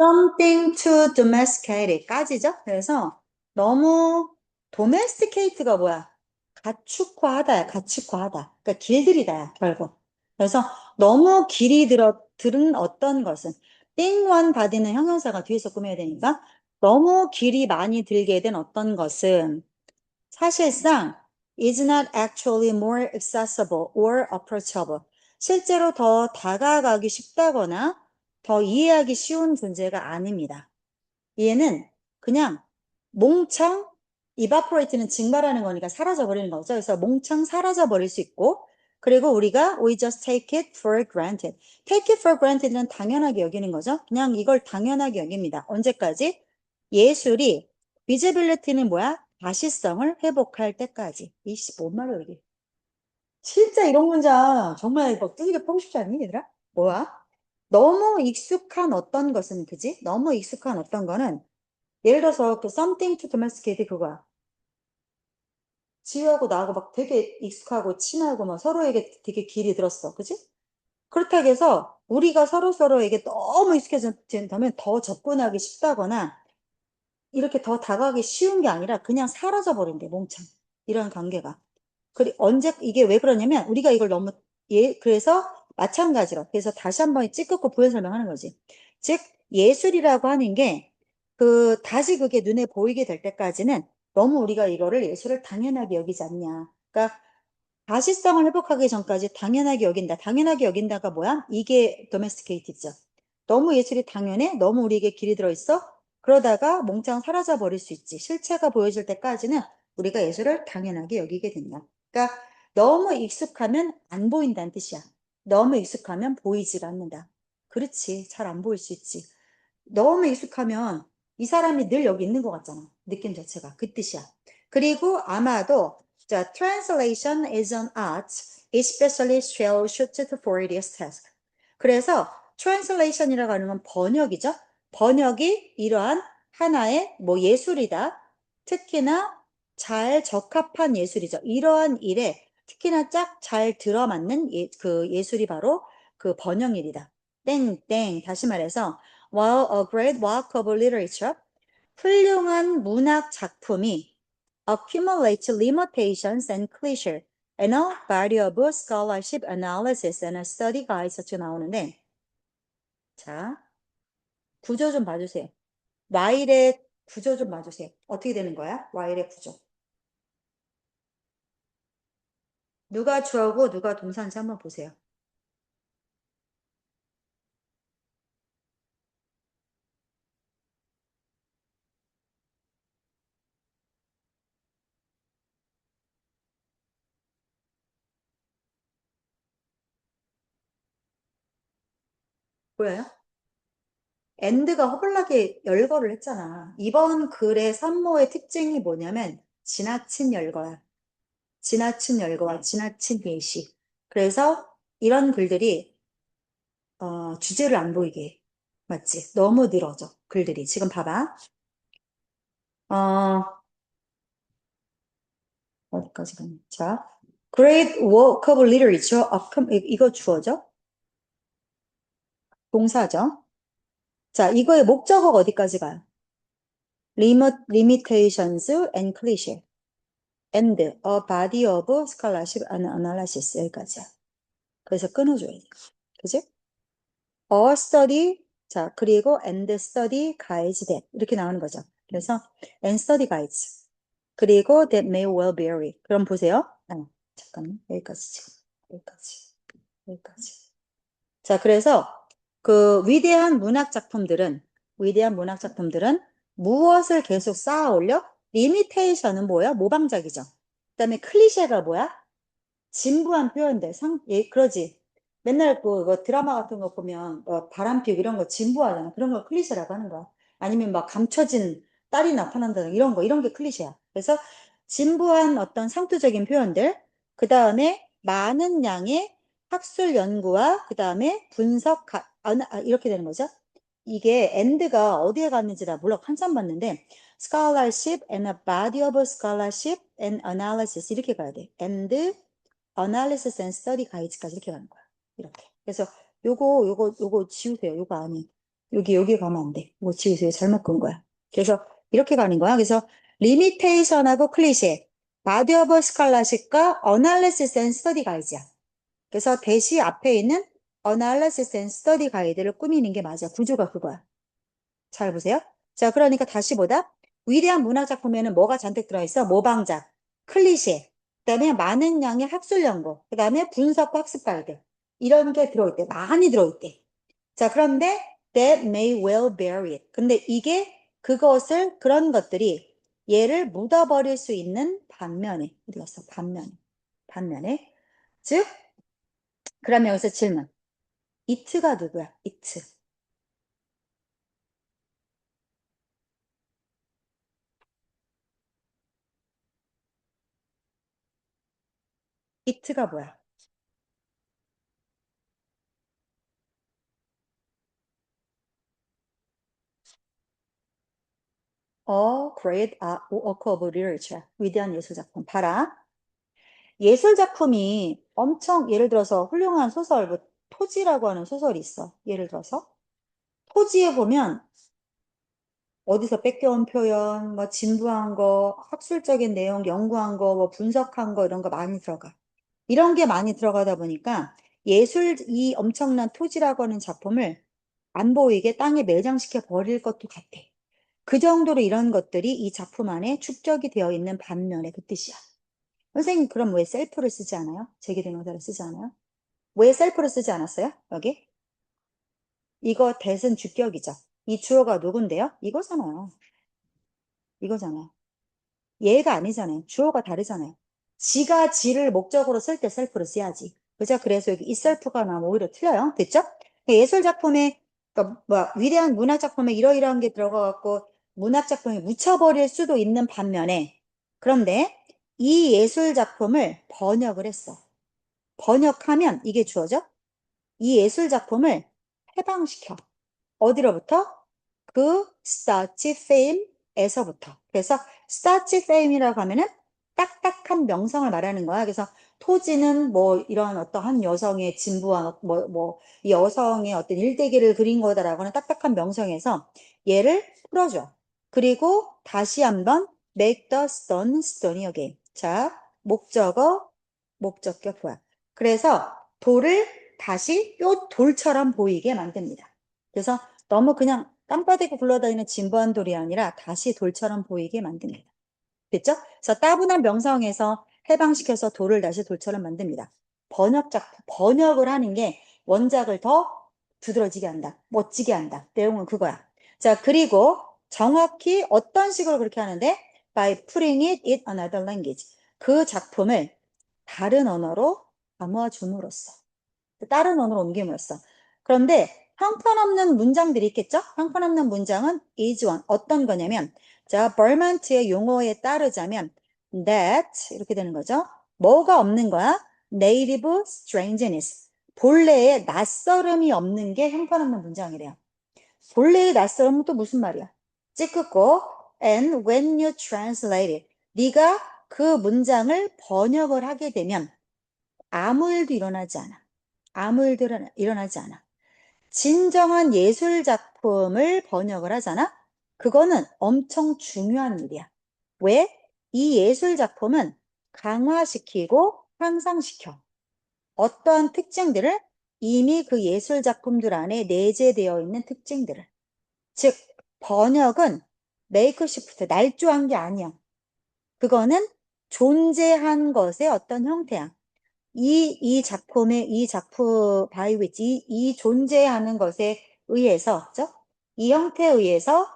something to domesticate 까지죠? 그래서 너무 domesticate가 뭐야? 가축화하다야, 가축화하다. 그러니까 길들이다야, 결국. 그래서 너무 길이 들은 어떤 것은 thing one body는 형용사가 뒤에서 꾸며야 되니까 너무 길이 많이 들게 된 어떤 것은 사실상 is not actually more accessible or approachable. 실제로 더 다가가기 쉽다거나 더 이해하기 쉬운 존재가 아닙니다. 얘는 그냥 몽창 evaporate는 증발하는 거니까 사라져버리는 거죠. 그래서 몽창 사라져버릴 수 있고 그리고 우리가 we just take it for granted. take it for granted는 당연하게 여기는 거죠. 그냥 이걸 당연하게 여깁니다. 언제까지? 예술이 visibility는 뭐야? 가시성을 회복할 때까지. 이씨, 뭔 말이야, 이게. 진짜 이런 문장 정말 막 두들겨 패고 싶지 않니, 얘들아? 뭐야? 너무 익숙한 어떤 것은, 그지? 너무 익숙한 어떤 거는, 예를 들어서 그 something to domesticate 그거야. 지우하고 나하고 막 되게 익숙하고 친하고 막 서로에게 되게 길이 들었어. 그지? 그렇다고 해서 우리가 서로에게 너무 익숙해진다면 더 접근하기 쉽다거나 이렇게 더 다가가기 쉬운 게 아니라 그냥 사라져 버린대, 몽창. 이런 관계가. 언제, 이게 왜 그러냐면, 우리가 이걸 너무, 그래서 마찬가지로. 그래서 다시 한번 찌끄고 부연 설명하는 거지. 즉, 예술이라고 하는 게, 다시 그게 눈에 보이게 될 때까지는 너무 우리가 이거를 예술을 당연하게 여기지 않냐. 그러니까, 가시성을 회복하기 전까지 당연하게 여긴다. 당연하게 여긴다가 뭐야? 이게 도메스티케이티죠. 너무 예술이 당연해? 너무 우리에게 길이 들어있어? 그러다가 몽창 사라져 버릴 수 있지. 실체가 보여질 때까지는 우리가 예술을 당연하게 여기게 된다. 그러니까 너무 익숙하면 안 보인다는 뜻이야. 너무 익숙하면 보이지가 않는다. 그렇지. 잘 안 보일 수 있지. 너무 익숙하면 이 사람이 늘 여기 있는 것 같잖아. 느낌 자체가. 그 뜻이야. 그리고 아마도 자, translation is an art, especially suited for this task. 그래서 translation이라고 하는 건 번역이죠. 번역이 이러한 하나의 뭐 예술이다. 특히나 잘 적합한 예술이죠. 이러한 일에 특히나 짝 잘 들어맞는 그 예술이 바로 그 번역일이다. 땡땡. 다시 말해서 while a great work of literature, 훌륭한 문학 작품이 accumulates limitations and cliché, and a body of scholarship analysis and a study guides 쭉 나오는데, 자, 구조 좀 봐주세요. while의 구조 좀 봐주세요. 어떻게 되는 거야? while의 구조. 누가 주어고 누가 동사인지 한번 보세요. 보여요? end가 허블나게 열거를 했잖아. 이번 글의 산모의 특징이 뭐냐면 지나친 열거야. 지나친 열거와 지나친 예시. 그래서 이런 글들이 주제를 안 보이게 해. 맞지? 너무 늘어져 글들이. 지금 봐봐. 어, 어디까지 갔냐? 자, Great work of literature. 이거 주어죠? 동사죠? 자, 이거의 목적어가 어디까지 가요? Limitations and cliché. And a body of scholarship and analysis. 여기까지야. 그래서 끊어줘야 돼. 그지? A study, 자, 그리고 and study guides that. 이렇게 나오는 거죠. 그래서 and study guides. 그리고 that may well vary. 그럼 보세요. 잠깐만. 여기까지 지금. 여기까지. 자, 그래서 그 위대한 문학 작품들은 무엇을 계속 쌓아 올려? 리미테이션은 뭐야? 모방작이죠. 그다음에 클리셰가 뭐야? 진부한 표현들, 그러지. 맨날 그 드라마 같은 거 보면 바람피고 이런 거 진부하잖아. 그런 걸 클리셰라고 하는 거야. 아니면 막 감춰진 딸이 나타난다는 이런 게 클리셰야. 그래서 진부한 어떤 상투적인 표현들, 그 다음에 많은 양의 학술 연구와 그 다음에 분석, 이렇게 되는 거죠. 이게 end가 어디에 갔는지 나 몰라 한참 봤는데 scholarship and a body of scholarship and analysis 이렇게 가야 돼. and analysis and study guides까지 이렇게 가는 거야. 이렇게. 그래서 요거 지우세요. 요거 아니. 여기 가면 안 돼. 뭐 지우세요. 잘못 건 거야. 그래서 이렇게 가는 거야. 그래서 리미테이션하고 클리셰, 바디 오브 스칼라십과 어널리시스 앤 스터디 가이드야. 그래서 대시 앞에 있는 어널리시스 앤 스터디 가이드를 꾸미는 게 맞아. 구조가 그거야. 잘 보세요. 자, 그러니까 다시 보다. 위대한 문학 작품에는 뭐가 잔뜩 들어있어? 모방작, 클리셰, 그다음에 많은 양의 학술 연구, 그다음에 분석과 학습 가이드. 이런 게 들어있대. 많이 들어있대. 자, 그런데 that may well bear it. 근데 이게 그것을 그런 것들이 얘를 묻어버릴 수 있는 반면에 어디 갔어? 반면에 즉 그러면 여기서 질문. it가 누구야? it가 뭐야? A great work of literature. 위대한 예술 작품. 봐라. 예술 작품이 엄청 예를 들어서 훌륭한 소설, 뭐 토지라고 하는 소설이 있어. 예를 들어서 토지에 보면 어디서 뺏겨온 표현, 뭐 진부한 거, 학술적인 내용 연구한 거, 뭐 분석한 거 이런 거 많이 들어가. 이런 게 많이 들어가다 보니까 예술 이 엄청난 토지라고 하는 작품을 안 보이게 땅에 매장시켜 버릴 것도 같아. 그 정도로 이런 것들이 이 작품 안에 축적이 되어 있는 반면에 그 뜻이야. 선생님, 그럼 왜 셀프를 쓰지 않아요? 제기대명사를 쓰지 않아요? 왜 셀프를 쓰지 않았어요? 여기? 이거 대은 주격이죠. 이 주어가 누군데요? 이거잖아요. 이거잖아요. 얘가 아니잖아요. 주어가 다르잖아요. 지가 지를 목적으로 쓸 때 셀프를 써야지. 그죠? 그래서 여기 이 셀프가 나오면 오히려 틀려요. 됐죠? 예술 작품에, 그러니까 뭐 위대한 문학 작품에 이러이러한 게 들어가갖고 문학 작품에 묻혀버릴 수도 있는 반면에, 그런데 이 예술 작품을 번역을 했어. 번역하면 이게 주어져? 이 예술 작품을 해방시켜. 어디로부터? 그 스타치 페임에서부터. 그래서 스타치 페임이라고 하면은 딱딱한 명성을 말하는 거야. 그래서 토지는 뭐 이런 어떠한 여성의 진부한 이 여성의 어떤 일대기를 그린 거다라고 하는 딱딱한 명성에서 얘를 풀어줘. 그리고 다시 한번 make the stone stony again. 자, 목적격보야. 그래서 돌을 다시 요 돌처럼 보이게 만듭니다. 그래서 너무 그냥 땅바닥에 굴러다니는 진부한 돌이 아니라 다시 돌처럼 보이게 만듭니다. 됐죠? 그래서 따분한 명성에서 해방시켜서 돌을 다시 돌처럼 만듭니다. 번역을 하는 게 원작을 더 두드러지게 한다. 멋지게 한다. 내용은 그거야. 자, 그리고 정확히 어떤 식으로 그렇게 하는데? By putting it in another language. 그 작품을 다른 언어로 담아 줌으로써. 다른 언어로 옮김으로써. 그런데 형편없는 문장들이 있겠죠? 형편없는 문장은 is one. 어떤 거냐면, 자, 벌먼트의 용어에 따르자면, that, 이렇게 되는 거죠. 뭐가 없는 거야? native strangeness. 본래의 낯설음이 없는 게 형편없는 문장이래요. 본래의 낯설음은 또 무슨 말이야? 찌끄고, and when you translate it. 네가 그 문장을 번역을 하게 되면 아무 일도 일어나지 않아. 아무 일도 일어나지 않아. 진정한 예술 작품을 번역을 하잖아? 그거는 엄청 중요한 일이야. 왜? 이 예술 작품은 강화시키고 향상시켜. 어떠한 특징들을 이미 그 예술 작품들 안에 내재되어 있는 특징들을. 즉, 번역은 메이크시프트, 날조한 게 아니야. 그거는 존재한 것의 어떤 형태야. 이 작품, 바이위치, 이 존재하는 것에 의해서, 그죠? 이 형태에 의해서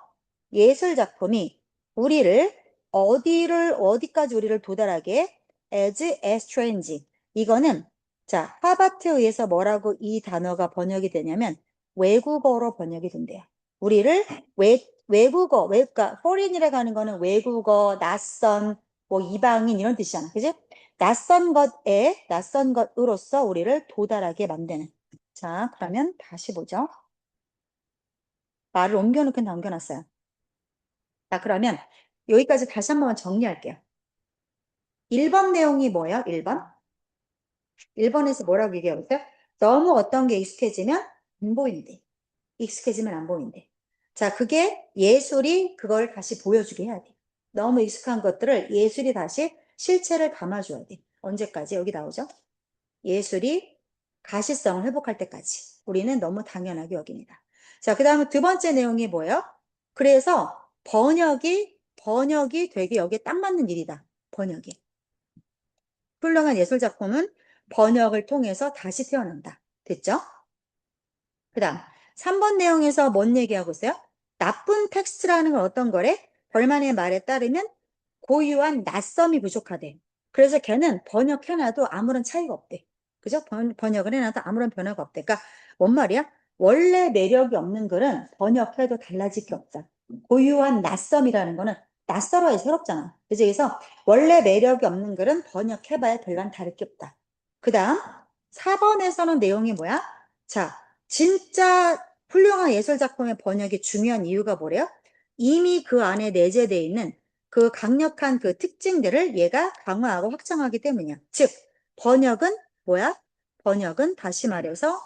예술 작품이 우리를 어디까지 우리를 도달하게? as strange. 이거는, 자, 하바트에 의해서 뭐라고 이 단어가 번역이 되냐면, 외국어로 번역이 된대요. 우리를 그러니까 foreign이라고 하는 거는 외국어, 낯선, 뭐 이방인 이런 뜻이잖아. 그지? 낯선 것으로서 우리를 도달하게 만드는. 자, 그러면 다시 보죠. 말을 옮겨놓긴 남겨놨어요. 자, 그러면 여기까지 다시 한 번만 정리할게요. 1번 내용이 뭐예요? 1번? 1번에서 뭐라고 얘기하고 있어요? 너무 어떤 게 익숙해지면 안 보인대. 익숙해지면 안 보인대. 자, 그게 예술이 그걸 다시 보여주게 해야 돼. 너무 익숙한 것들을 예술이 다시 실체를 담아줘야 돼. 언제까지? 여기 나오죠? 예술이 가시성을 회복할 때까지. 우리는 너무 당연하게 여깁니다. 자, 그 다음에 두 번째 내용이 뭐예요? 그래서 번역이 되게 여기에 딱 맞는 일이다. 번역이. 훌륭한 예술작품은 번역을 통해서 다시 태어난다. 됐죠? 그 다음 3번 내용에서 뭔 얘기하고 있어요? 나쁜 텍스트라는 건 어떤 거래? 벌만의 말에 따르면 고유한 낯섦이 부족하대. 그래서 걔는 번역해놔도 아무런 차이가 없대. 그죠? 번역을 해놔도 아무런 변화가 없대. 그러니까 뭔 말이야? 원래 매력이 없는 글은 번역해도 달라질 게 없다. 고유한 낯섦이라는 거는 낯설어야 새롭잖아. 그죠? 그래서 원래 매력이 없는 글은 번역해봐야 별반 다를 게 없다. 그 다음 4번에서는 내용이 뭐야? 자, 진짜 훌륭한 예술작품의 번역이 중요한 이유가 뭐래요? 이미 그 안에 내재되어 있는 그 강력한 그 특징들을 얘가 강화하고 확장하기 때문이야. 즉, 번역은 뭐야? 번역은 다시 말해서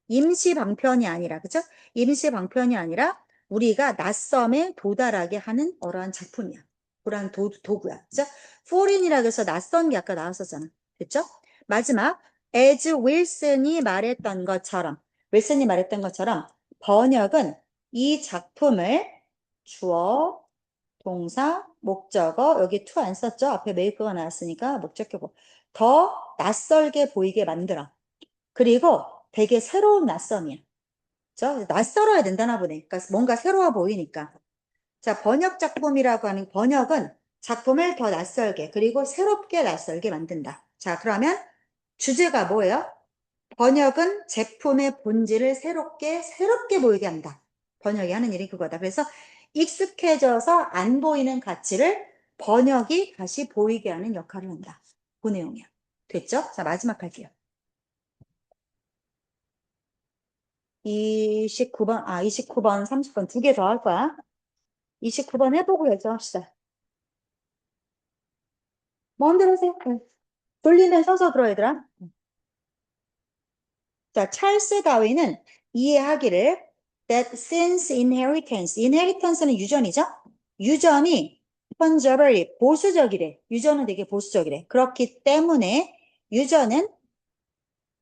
임시 방편이 아니라, 그죠? 임시 방편이 아니라 우리가 낯섦에 도달하게 하는 어러한 작품이야. 그러한 도구야. 그죠? foreign이라고 해서 낯선 게 아까 나왔었잖아. 됐죠? 마지막, as 윌슨이 말했던 것처럼, 윌슨이 말했던 것처럼 번역은 이 작품을 주어, 동사, 목적어, 여기 to 안 썼죠? 앞에 make가 나왔으니까 목적격보. 더 낯설게 보이게 만들어. 그리고 되게 새로운 낯섦이야. 그죠? 낯설어야 된다나 보네. 그러니까 뭔가 새로워 보이니까. 자, 번역 작품이라고 하는 번역은 작품을 더 낯설게, 그리고 새롭게 낯설게 만든다. 자, 그러면 주제가 뭐예요? 번역은 제품의 본질을 새롭게 보이게 한다. 번역이 하는 일이 그거다. 그래서 익숙해져서 안 보이는 가치를 번역이 다시 보이게 하는 역할을 한다. 그 내용이야. 됐죠? 자, 마지막 할게요. 29번, 30번 두 개 더 할 거야. 29번 해보고 결정합시다. 마음대로 하세요. 네. 돌리는 서서 들어, 얘들아. 자, 찰스 다윈은 이해하기를 that since inheritance는 유전이죠? 유전이 conservative, 보수적이래. 유전은 되게 보수적이래. 그렇기 때문에 유전은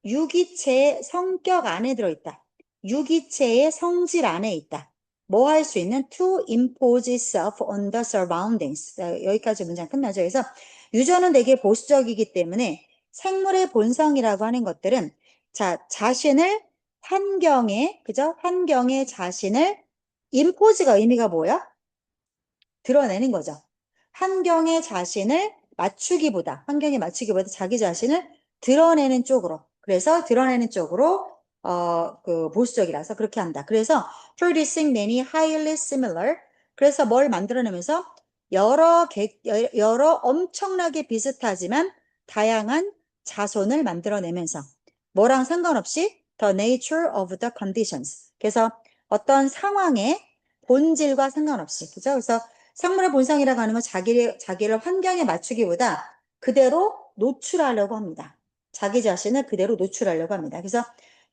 유기체의 성격 안에 들어있다. 유기체의 성질 안에 있다. 뭐 할 수 있는 to impose itself on the surroundings. 자, 여기까지 문장 끝나죠. 그래서 유전은 되게 보수적이기 때문에 생물의 본성이라고 하는 것들은 자, 자신을 환경에, 그죠? 환경에 자신을 impose가 의미가 뭐야? 드러내는 거죠. 환경에 맞추기보다 자기 자신을 드러내는 쪽으로. 그래서 드러내는 쪽으로, 그 보수적이라서 그렇게 한다. 그래서 producing many highly similar. 그래서 뭘 만들어내면서 여러 엄청나게 비슷하지만 다양한 자손을 만들어내면서 뭐랑 상관없이 the nature of the conditions. 그래서 어떤 상황의 본질과 상관없이. 그죠? 그래서 생물의 본성이라고 하는 건 자기를 환경에 맞추기보다 그대로 노출하려고 합니다. 자기 자신을 그대로 노출하려고 합니다. 그래서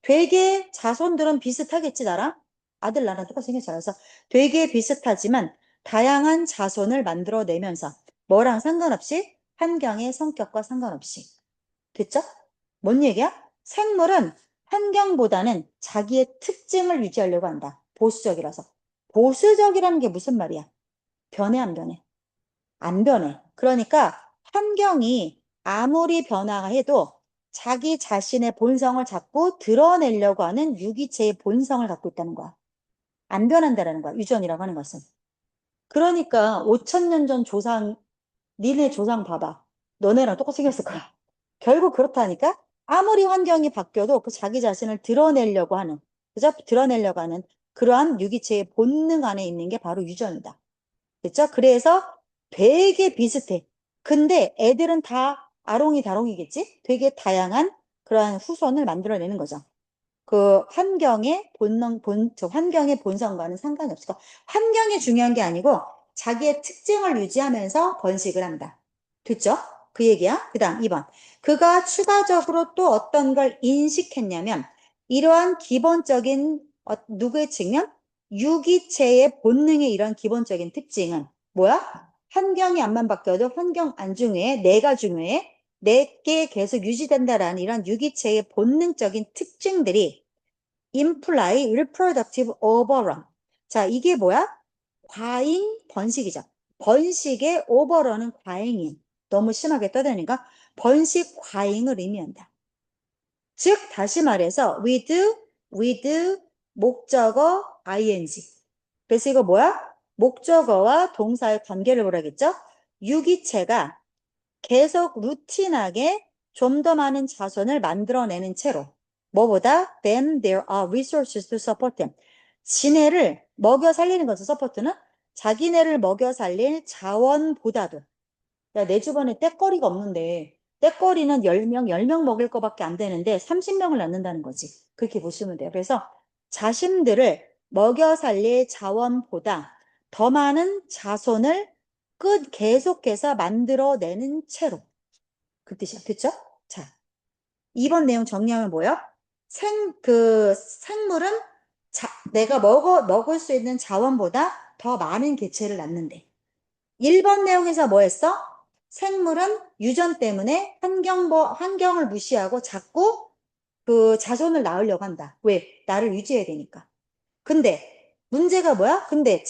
되게 자손들은 비슷하겠지, 나랑? 아들 나랑 똑같이 생겼잖아. 그래서 되게 비슷하지만 다양한 자손을 만들어내면서 뭐랑 상관없이 환경의 성격과 상관없이. 됐죠? 뭔 얘기야? 생물은 환경보다는 자기의 특징을 유지하려고 한다. 보수적이라서. 보수적이라는 게 무슨 말이야? 변해, 안 변해? 안 변해. 그러니까 환경이 아무리 변화해도 자기 자신의 본성을 자꾸 드러내려고 하는 유기체의 본성을 갖고 있다는 거야. 안 변한다라는 거야. 유전이라고 하는 것은. 그러니까 5천 년 전 니네 조상 봐봐. 너네랑 똑같이 생겼을 거야. 결국 그렇다니까? 아무리 환경이 바뀌어도 그 자기 자신을 드러내려고 하는, 그죠? 드러내려고 하는 그러한 유기체의 본능 안에 있는 게 바로 유전이다. 그죠? 그래서 되게 비슷해. 근데 애들은 다 아롱이다롱이겠지? 되게 다양한 그러한 후손을 만들어내는 거죠. 그 환경의 본성과는 상관이 없어. 환경이 중요한 게 아니고 자기의 특징을 유지하면서 번식을 한다. 됐죠? 그 얘기야. 그 다음 2번. 그가 추가적으로 또 어떤 걸 인식했냐면 이러한 기본적인 누구의 측면? 유기체의 본능의 이런 기본적인 특징은 뭐야? 환경이 안만 바뀌어도 환경 안 중요해. 내가 중요해. 내게 계속 유지된다라는 이런 유기체의 본능적인 특징들이 imply reproductive overrun. 자, 이게 뭐야? 과잉 번식이죠. 번식의 overrun은 과잉이에요. 너무 심하게 떠드니까 번식 과잉을 의미한다. 즉, 다시 말해서 with 목적어 ing. 그래서 이거 뭐야? 목적어와 동사의 관계를 보라겠죠? 유기체가 계속 루틴하게 좀 더 많은 자손을 만들어내는 채로 뭐보다 then there are resources to support them. 지네를 먹여 살리는 것은 서포트는 자기네를 먹여 살릴 자원보다도 야, 내 주변에 떼거리가 없는데 떼거리는 10명, 10명 먹일 거밖에 안 되는데 30명을 낳는다는 거지. 그렇게 보시면 돼요. 그래서 자신들을 먹여 살릴 자원보다 더 많은 자손을 계속해서 만들어내는 채로. 그 뜻이야. 됐죠? 자, 이번 내용 정리하면 뭐예요? 생물은 내가 먹을 수 있는 자원보다 더 많은 개체를 낳는데. 1번 내용에서 뭐 했어? 생물은 유전 때문에 환경을 무시하고 자꾸 그 자손을 낳으려고 한다. 왜? 나를 유지해야 되니까. 근데 문제가 뭐야? 근데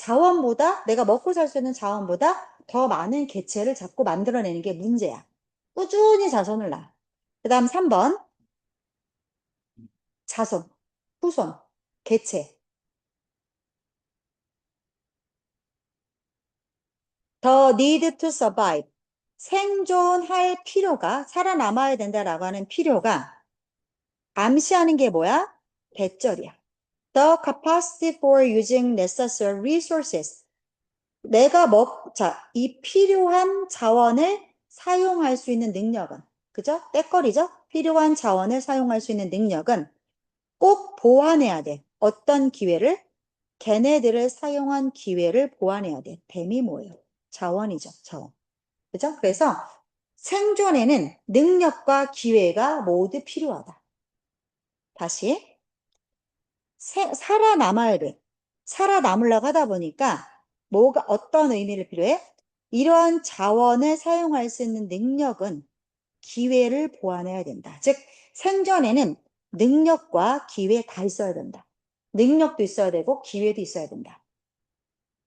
내가 먹고 살 수 있는 자원보다 더 많은 개체를 자꾸 만들어내는 게 문제야. 꾸준히 자손을 낳아. 그 다음 3번 자손, 후손, 개체. The need to survive. 생존할 필요가, 살아남아야 된다라고 하는 필요가 암시하는 게 뭐야? 대절이야. The capacity for using necessary resources. 이 필요한 자원을 사용할 수 있는 능력은, 그죠? 때거리죠? 필요한 자원을 사용할 수 있는 능력은 꼭 보완해야 돼. 어떤 기회를? 걔네들을 사용한 기회를 보완해야 돼. 뱀이 뭐예요? 자원이죠, 자원. 그죠? 그래서 생존에는 능력과 기회가 모두 필요하다. 다시. 살아남아야 돼. 살아남으려고 하다 보니까 어떤 의미를 필요해? 이러한 자원을 사용할 수 있는 능력은 기회를 보완해야 된다. 즉, 생존에는 능력과 기회 다 있어야 된다. 능력도 있어야 되고 기회도 있어야 된다.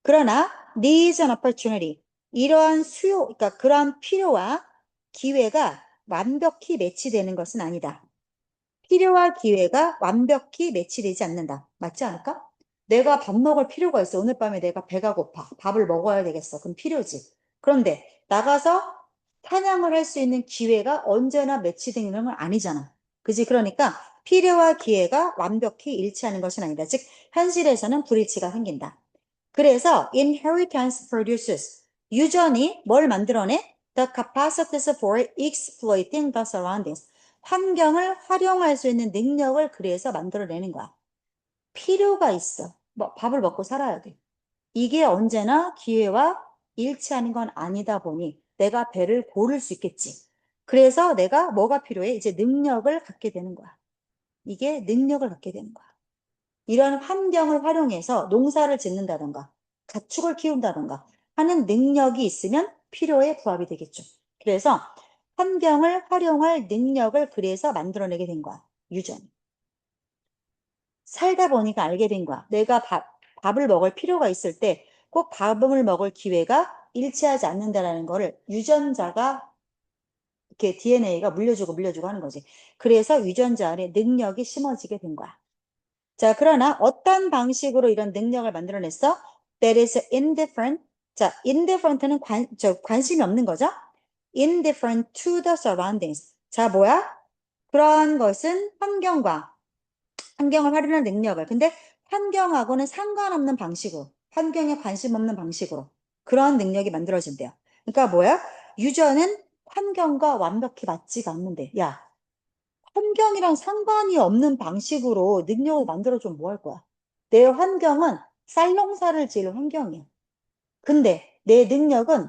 그러나 needs and opportunity, 이러한 그러니까 그러한 필요와 기회가 완벽히 매치되는 것은 아니다. 필요와 기회가 완벽히 매치되지 않는다. 맞지 않을까? 내가 밥 먹을 필요가 있어. 오늘 밤에 내가 배가 고파. 밥을 먹어야 되겠어. 그럼 필요지. 그런데 나가서 사냥을 할 수 있는 기회가 언제나 매치되는 건 아니잖아. 그지? 그러니까 필요와 기회가 완벽히 일치하는 것은 아니다. 즉, 현실에서는 불일치가 생긴다. 그래서 inheritance produces, 유전이 뭘 만들어내? The capacities for exploiting the surroundings. 환경을 활용할 수 있는 능력을 그래서 만들어내는 거야. 필요가 있어. 밥을 먹고 살아야 돼. 이게 언제나 기회와 일치하는 건 아니다 보니 내가 배를 고를 수 있겠지. 그래서 내가 뭐가 필요해? 이제 능력을 갖게 되는 거야. 이게 능력을 갖게 되는 거야. 이런 환경을 활용해서 농사를 짓는다던가 가축을 키운다던가 하는 능력이 있으면 필요에 부합이 되겠죠. 그래서 환경을 활용할 능력을 그래서 만들어내게 된 거야. 유전. 살다 보니까 알게 된 거야. 내가 밥을 먹을 필요가 있을 때 꼭 밥을 먹을 기회가 일치하지 않는다라는 거를 유전자가 이렇게 DNA가 물려주고 하는 거지. 그래서 유전자 안에 능력이 심어지게 된 거야. 자, 그러나 어떤 방식으로 이런 능력을 만들어냈어? That is indifferent. 자, indifferent는 관심이 없는 거죠? Indifferent to the surroundings. 자, 뭐야? 그러한 것은 환경을 활용하는 능력을. 근데 환경하고는 상관없는 방식으로, 환경에 관심 없는 방식으로 그런 능력이 만들어진대요. 그러니까 뭐야? 유전은 환경과 완벽히 맞지가 않는데, 야, 환경이랑 상관이 없는 방식으로 능력을 만들어주면 뭐 할 거야? 내 환경은 쌀농사를 지을 환경이야. 근데 내 능력은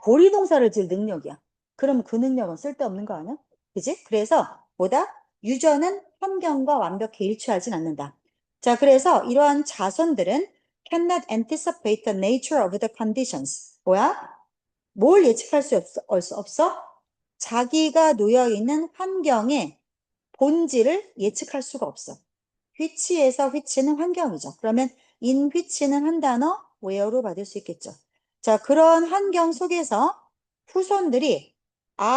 보리농사를 지을 능력이야. 그럼 그 능력은 쓸데없는 거 아니야? 그지? 그래서 뭐다? 유전은 환경과 완벽히 일치하진 않는다. 자, 그래서 이러한 자손들은 cannot anticipate the nature of the conditions. 뭐야? 뭘 예측할 수 없어? 자기가 놓여 있는 환경의 본질을 예측할 수가 없어. which에서 which는 환경이죠. 그러면 in which는 한 단어 where로 받을 수 있겠죠. 자, 그런 환경 속에서 후손들이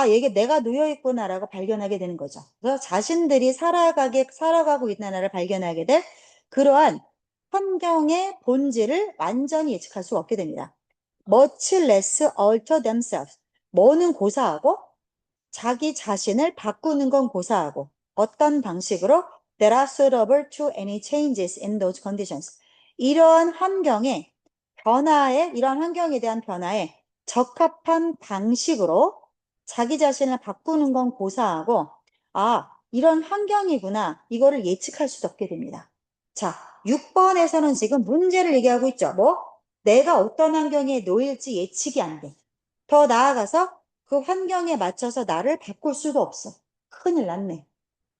이게 내가 놓여 있구나라고 발견하게 되는 거죠. 그래서 자신들이 살아가고 있다나를 발견하게 될 그러한 환경의 본질을 완전히 예측할 수 없게 됩니다. much less alter themselves. 뭐는 고사하고 자기 자신을 바꾸는 건 고사하고 어떤 방식으로 that are suitable to any changes in those conditions. 이러한 환경에 대한 변화에 적합한 방식으로 자기 자신을 바꾸는 건 고사하고 이런 환경이구나. 이거를 예측할 수 없게 됩니다. 자, 6번에서는 지금 문제를 얘기하고 있죠. 내가 어떤 환경에 놓일지 예측이 안 돼. 더 나아가서 그 환경에 맞춰서 나를 바꿀 수도 없어. 큰일 났네.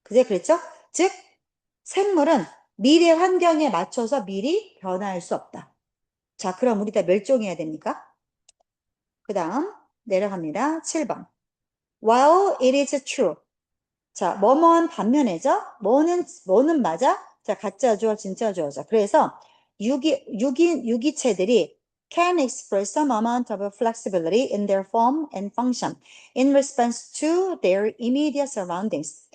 그제 그랬죠? 즉, 생물은 미래 환경에 맞춰서 미리 변화할 수 없다. 자, 그럼 우리 다 멸종해야 됩니까? 그 다음 내려갑니다. 7번. While it is true. 자, 뭐뭐한 반면에죠? 뭐는 맞아? 자, 가짜 주어, 진짜 주어죠. 그래서 유기체들이 can express some amount of flexibility in their form and function in response to their immediate surroundings.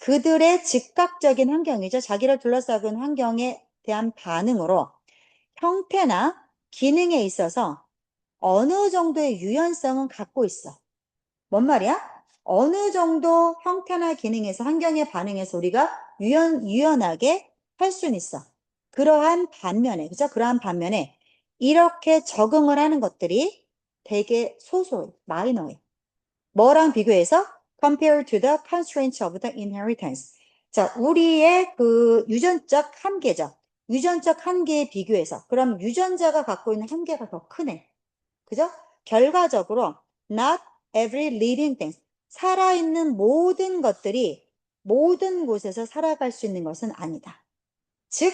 그들의 즉각적인 환경이죠. 자기를 둘러싸은 환경에 대한 반응으로 형태나 기능에 있어서 어느 정도의 유연성은 갖고 있어. 뭔 말이야? 어느 정도 형태나 기능에서 환경에 반응해서 우리가 유연하게 할 수는 있어. 그러한 반면에 이렇게 적응을 하는 것들이 되게 소소해, 마이너해. 뭐랑 비교해서? Compared to the constraints of the inheritance. 자, 우리의 그 유전적 한계죠. 유전적 한계에 비교해서. 그럼 유전자가 갖고 있는 한계가 더 크네. 그죠? 결과적으로 not every living thing, 살아있는 모든 것들이 모든 곳에서 살아갈 수 있는 것은 아니다. 즉,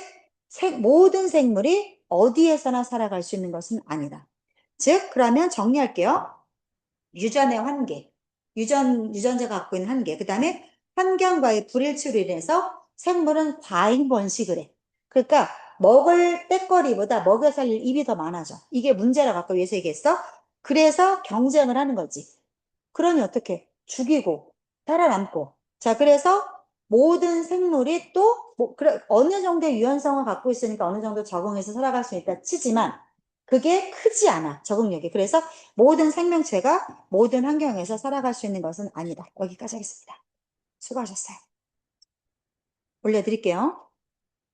모든 생물이 어디에서나 살아갈 수 있는 것은 아니다. 즉, 그러면 정리할게요. 유전의 한계, 유전자가 갖고 있는 한계, 그 다음에 환경과의 불일치로 인해서 생물은 과잉 번식을 해. 그러니까 먹을 때거리보다 먹여 살릴 입이 더 많아져. 이게 문제라고 아까 위에서 얘기했어. 그래서 경쟁을 하는 거지. 그러니 어떻게? 죽이고 살아남고. 자, 그래서 모든 생물이 그래, 어느 정도의 유연성을 갖고 있으니까 어느 정도 적응해서 살아갈 수 있다 치지만 그게 크지 않아, 적응력이. 그래서 모든 생명체가 모든 환경에서 살아갈 수 있는 것은 아니다. 여기까지 하겠습니다. 수고하셨어요. 올려드릴게요.